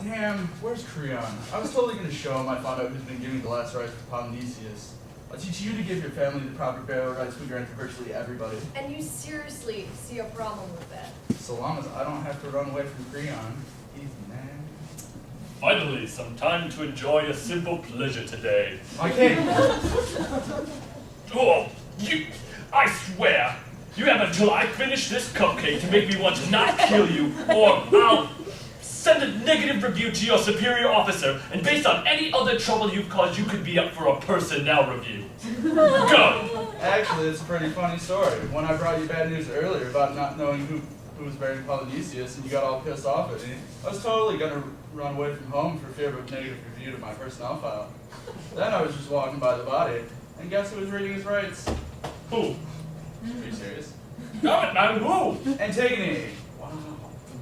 Damn, where's Creon? I was totally going to show him I found out who's been giving the last rites for Polynesius. I'll teach you to give your family the proper burial rites we grant to virtually everybody. And you seriously see a problem with that? So long as I don't have to run away from Creon, he's man. Finally, some time to enjoy a simple pleasure today. I can't. Oh, I swear, you have until I finish this cupcake to make me want to not kill you, or I'll send a negative review to your superior officer, and based on any other trouble you've caused, you could be up for a personnel review. Go! Actually, it's a pretty funny story. When I brought you bad news earlier about not knowing who was burying Polynesius and you got all pissed off at me, I was totally going to run away from home for fear of a negative review to my personnel file. Then I was just walking by the body, and guess who was reading his rights? Who? Are you serious? Damn it, man, who? Antigone! Wow.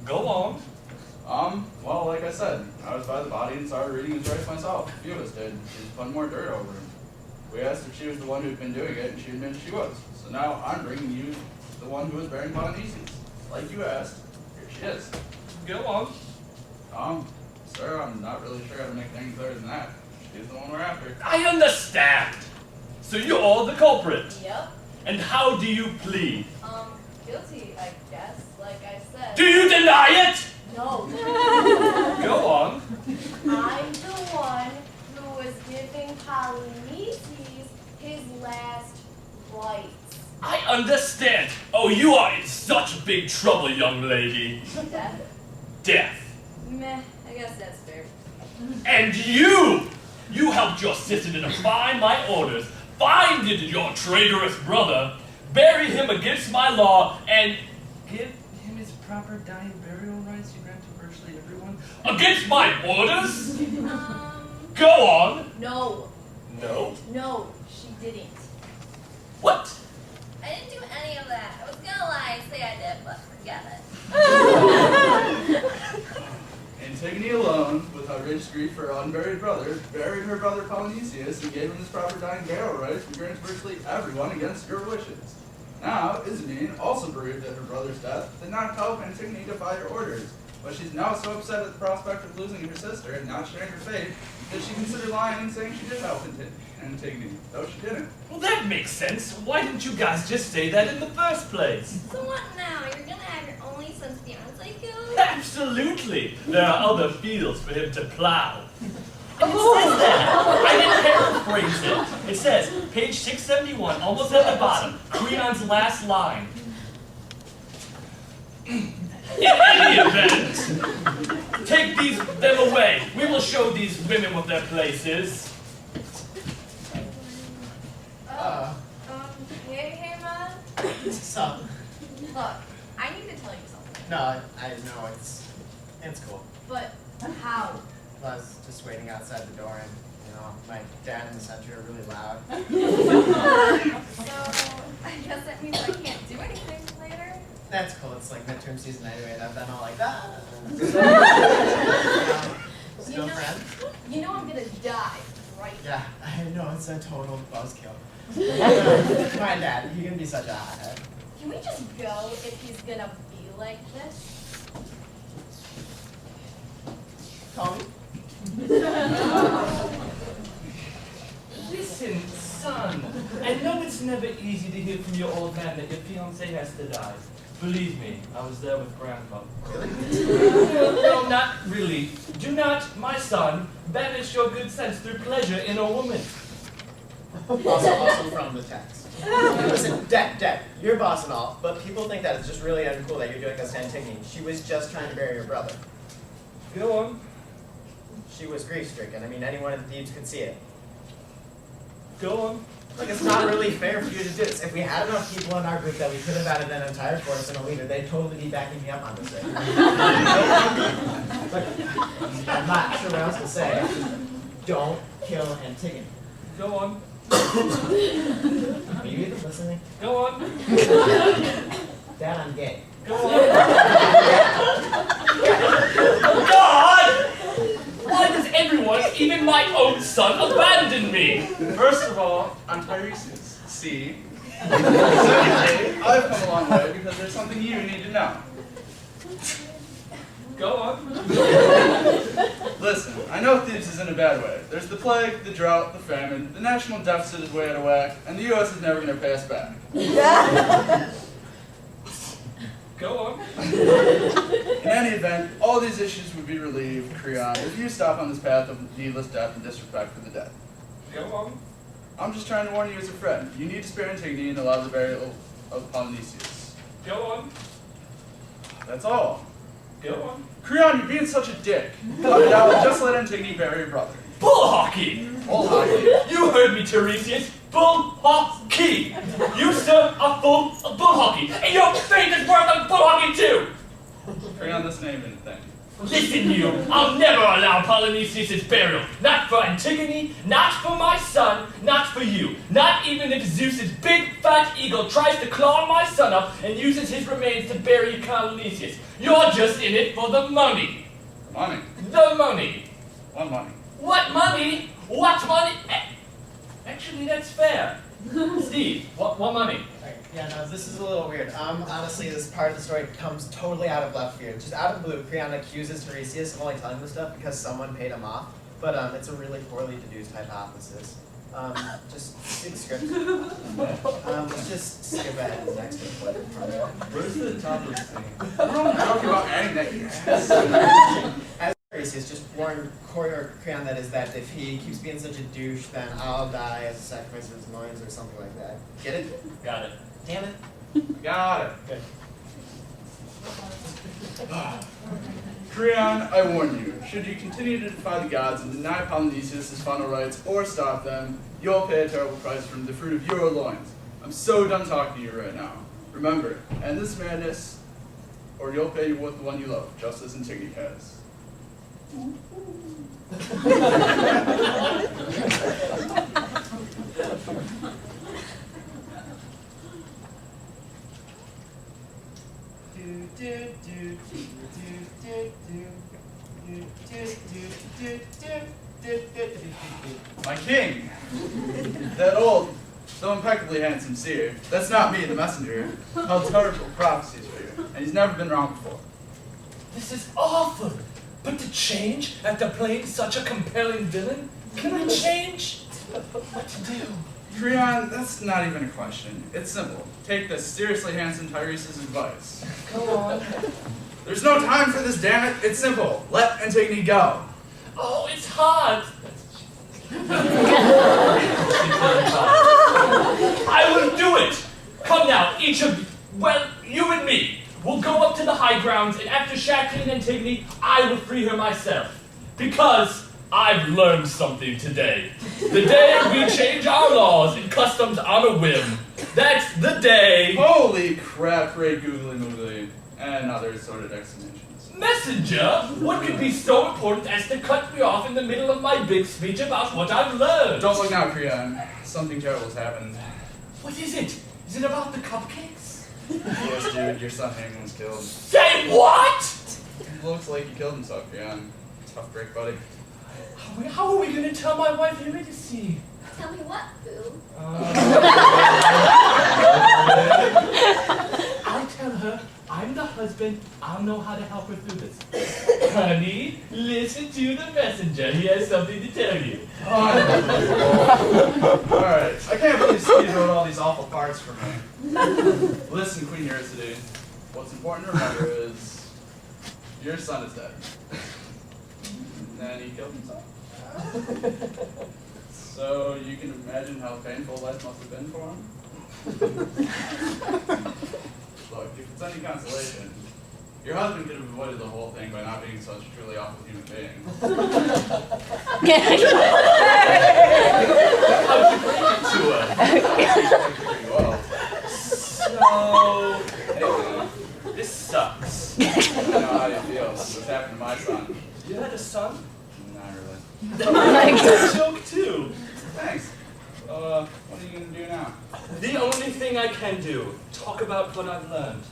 Go on. Well, like I said, I was by the body and started reading his rights myself. A few of us did. She just put more dirt over him. We asked if she was the one who'd been doing it, and she admitted she was. So now I'm bringing you the one who was burying Polynesius. Like you asked, here she is. Go on. Sir, I'm not really sure how to make things clearer than that. She's the one we're after. I understand. So you're the culprit. Yep. And how do you plead? Guilty, I guess, like I said. Do you deny it? No. Go on. I'm the one who was giving Polynesius his last rites. I understand. Oh, you are in such big trouble, young lady. Death? Death. Meh, I guess that's fair. And you! You helped your sister to defy my orders, binded your traitorous brother, bury him against my law, and give him his proper dying burial rites you grant to virtually everyone? Against my orders? Go on. No. No? No, she didn't. What? I didn't do any of that. I was gonna lie and say I did, but forget it. Antigone alone, with outrageous grief for her unburied brother, buried her brother Polynesius and gave him his proper dying burial rites we grant to virtually everyone against your wishes. Now, Ismene, also bereaved at her brother's death, did not help Antigone defy her orders, but she's now so upset at the prospect of losing her sister and not sharing her fate that she considered lying and saying she did help Antigone, though she didn't. Well, that makes sense. Why didn't you guys just say that in the first place? So what now? You're gonna have your only son's fiance killed? Absolutely. There are other fields for him to plow. And it says that. I didn't paraphrase it. It says, page 671, almost at the bottom, Creon's last line. In any event, take them away. We will show these women what their place is. Hey, Haemon. What's up? Look, I need to tell you something. No, I know it's cool. But how? I was just waiting outside the door, and my dad and the Sentry are really loud. So, I guess that means I can't do anything later? That's cool. It's like midterm season anyway, and I've been all like that. Still friends? You know I'm gonna die, right? Yeah, I know it's a total buzzkill. My dad, he can be such a hothead. Can we just go if he's gonna be like this? Call me. Listen, son, I know it's never easy to hear from your old man that your fiancé has to die. Believe me, I was there with Grandpa. No, not really. Do not, my son, banish your good sense through pleasure in a woman. Also from the text. Listen, Dad, you're boss and all, but people think that it's just really uncool that you're doing this to Antigone. She was just trying to bury your brother. Go on. She was grief-stricken. I mean, anyone in Thebes could see it. Go on. Like, it's not really fair for you to do this. If we had enough people in our group that we could have added an entire course and a leader, they'd totally be backing me up on this thing. Look, I'm not sure what else to say. Don't kill Antigone. Go on. Are you even listening? Go on. Dad, I'm gay. Go on. God! Why does everyone, even my own son, abandon me? First of all, I'm Tiresias. See? Secondly, I've come a long way because there's something you need to know. Go on. I know Thebes is in a bad way. There's the plague, the drought, the famine, the national deficit is way out of whack, and the U.S. is never going to pay us back. Go on. In any event, all these issues would be relieved, Creon, if you stop on this path of needless death and disrespect for the dead. Go on. I'm just trying to warn you as a friend. You need to spare Antigone and allow the burial of Polynesius. Go on. That's all. Go on. Creon, you're being such a dick. Now, just let Antigone bury your brother. Bull hockey! Bull hockey. You heard me, Tiresias. Bull hockey! You, sir, are full of bull hockey, and your faith is worth of bull hockey too! Creon, this ain't been a thing. Listen, you, I'll never allow Polynesius' burial. Not for Antigone, not for my son, not for you. Not even if Zeus's big fat eagle tries to claw my son up and uses his remains to bury Polynesius. You're just in it for the money. Money. The money. What money? What money? What money? Actually, that's fair. Steve, what money? Yeah, no, this is a little weird. Honestly, this part of the story comes totally out of left field. Just out of the blue, Creon accuses Tiresias of only telling this stuff because someone paid him off. But it's a really poorly deduced hypothesis. Just see the script. Let's just skip ahead to the next one. Where's the top of the thing? We're only talking about anything. As Tiresias just warned Kory or Creon, that is, that if he keeps being such a douche, then I'll die as a sacrifice of his loins or something like that. Get it? Got it. Damn it. Got it. Good. Creon, I warn you, should you continue to defy the gods and deny Polynesius his final rights or stop them, you'll pay a terrible price from the fruit of your loins. I'm so done talking to you right now. Remember, end this madness, or you'll pay with the one you love, just as Antigone has. My king, that old, though impeccably handsome seer, that's not me, the messenger, held terrible prophecies for you, and he's never been wrong before. This is awful. But to change after playing such a compelling villain? Can I change? What to do? Creon, that's not even a question. It's simple. Take this seriously handsome Tiresias' advice. Go on. There's no time for this, damn it. It's simple. Let Antigone go. Oh, it's hard. I will do it. Come now, each of you. Well, you and me. We'll go up to the high grounds, and after shackling Antigone, I will free her myself. Because I've learned something today. The day we change our laws and customs on a whim. That's the day. Holy crap, great googly moogly. And other assorted explanations. Messenger, what could be so important as to cut me off in the middle of my big speech about what I've learned? Don't look now, Creon. Something terrible has happened. What is it? Is it about the cupcakes? Yes, dude, your son Haemon was killed. Say what? It looks like he killed himself, Creon. Tough break, buddy. How are we going to tell my wife Eurydice? Tell me what, boo? I'll tell her I'm the husband. I'll know how to help her through this. Honey, listen to the messenger. He has something to tell you. Alright, I can't believe Steve wrote all these awful parts for me. Listen, Queen Eurydice, what's important to remember is your son is dead. And then he killed himself. So you can imagine how painful life must have been for him. Look, if it's any consolation, your husband could have avoided the whole thing by not being such a truly awful human being. To her. Pretty well. So, Anyway, this sucks. I know how you feel. What's happened to my son? You had a son? Not really. I joke too. Thanks. What are you going to do now? The only thing I can do, talk about what I've learned.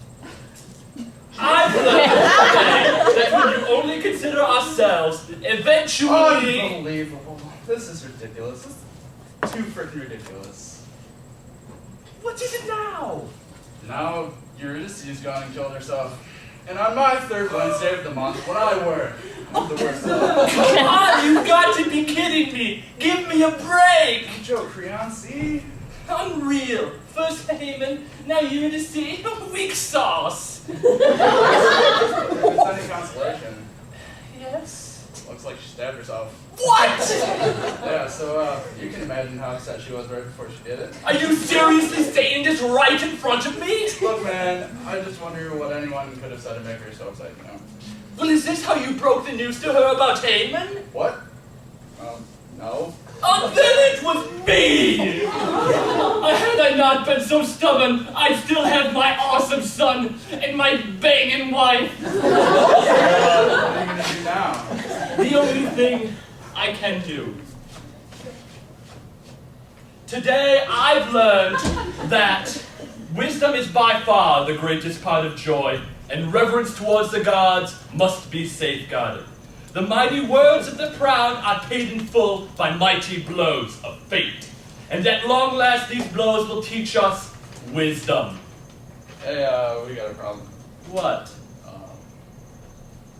I've learned today that when you only consider ourselves, eventually... Unbelievable. This is ridiculous. This is too freaking ridiculous. What is it now? Now, Eurydice has gone and killed herself. And on my third Wednesday of the month, when I work, I'm the worst. Come on, you've got to be kidding me. Give me a break. Joe, Creon, see? Unreal. First Haemon, now Eurydice. Weak sauce. If it's any consolation, Yes. looks like she stabbed herself. What? Yeah, so you can imagine how upset she was right before she did it. Are you seriously saying this right in front of me? Look, man, I just wonder what anyone could have said to make her so upset, you know? Well, is this how you broke the news to her about Haemon? What? No. Oh, then it was me! Had I not been so stubborn, I'd still have my awesome son and my banging wife. What are you gonna do now? The only thing I can do. Today I've learned that wisdom is by far the greatest part of joy, and reverence towards the gods must be safeguarded. The mighty words of the proud are paid in full by mighty blows of fate. And at long last these blows will teach us wisdom. Hey, we got a problem. What?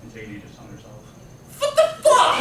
Antigone just hung herself. What the fuck?